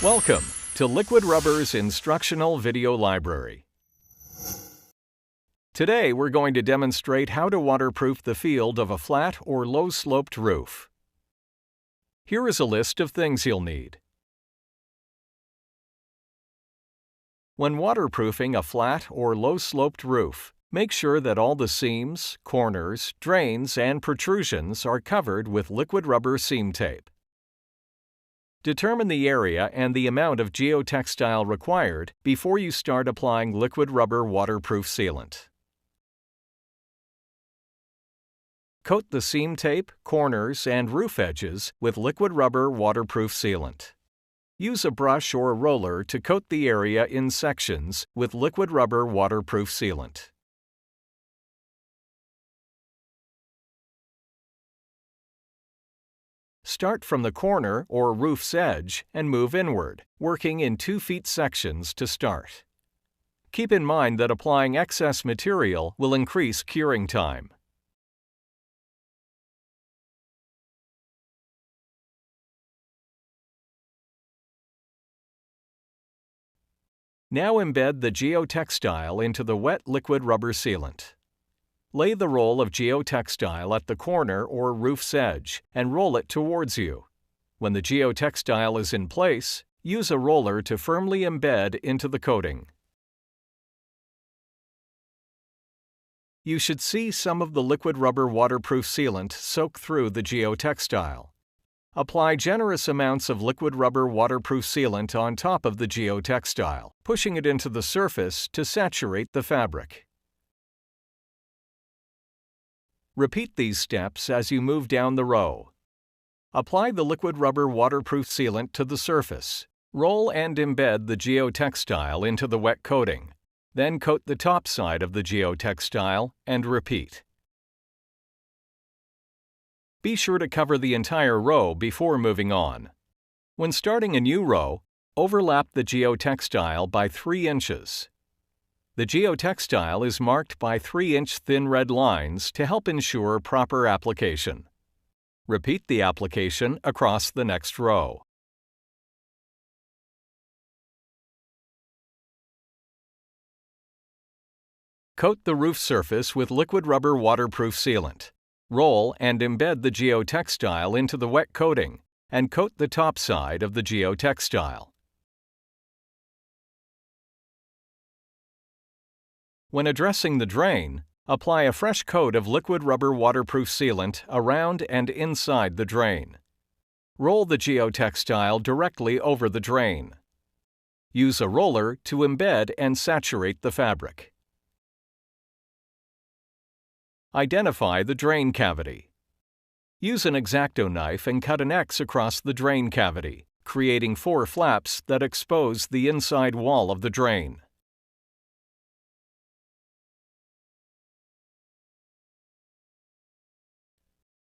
Welcome to Liquid Rubber's Instructional Video Library. Today we're going to demonstrate how to waterproof the field of a flat or low-sloped roof. Here is a list of things you'll need. When waterproofing a flat or low-sloped roof, make sure that all the seams, corners, drains, and protrusions are covered with liquid rubber seam tape. Determine the area and the amount of geotextile required before you start applying liquid rubber waterproof sealant. Coat the seam tape, corners, and roof edges with liquid rubber waterproof sealant. Use a brush or a roller to coat the area in sections with liquid rubber waterproof sealant. Start from the corner or roof's edge and move inward, working in 2 feet sections to start. Keep in mind that applying excess material will increase curing time. Now embed the geotextile into the wet liquid rubber sealant. Lay the roll of geotextile at the corner or roof's edge and roll it towards you. When the geotextile is in place, use a roller to firmly embed into the coating. You should see some of the liquid rubber waterproof sealant soak through the geotextile. Apply generous amounts of liquid rubber waterproof sealant on top of the geotextile, pushing it into the surface to saturate the fabric. Repeat these steps as you move down the row. Apply the liquid rubber waterproof sealant to the surface. Roll and embed the geotextile into the wet coating. Then coat the top side of the geotextile and repeat. Be sure to cover the entire row before moving on. When starting a new row, overlap the geotextile by 3 inches. The geotextile is marked by 3-inch thin red lines to help ensure proper application. Repeat the application across the next row. Coat the roof surface with liquid rubber waterproof sealant. Roll and embed the geotextile into the wet coating and coat the top side of the geotextile. When addressing the drain, apply a fresh coat of liquid rubber waterproof sealant around and inside the drain. Roll the geotextile directly over the drain. Use a roller to embed and saturate the fabric. Identify the drain cavity. Use an X-Acto knife and cut an X across the drain cavity, creating 4 flaps that expose the inside wall of the drain.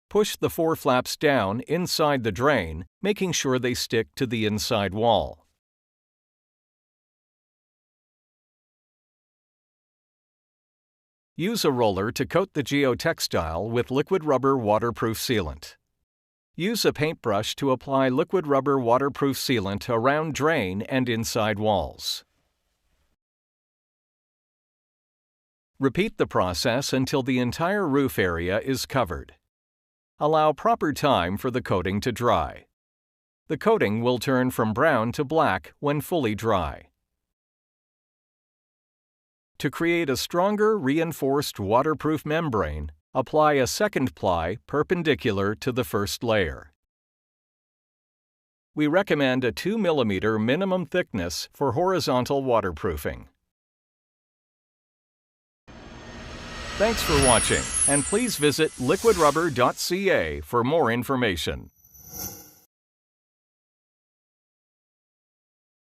Push the 4 flaps down inside the drain, making sure they stick to the inside wall. Use a roller to coat the geotextile with liquid rubber waterproof sealant. Use a paintbrush to apply liquid rubber waterproof sealant around drain and inside walls. Repeat the process until the entire roof area is covered. Allow proper time for the coating to dry. The coating will turn from brown to black when fully dry. To create a stronger reinforced waterproof membrane, apply a second ply perpendicular to the first layer. We recommend a 2 mm minimum thickness for horizontal waterproofing. Thanks for watching, and please visit liquidrubber.ca for more information.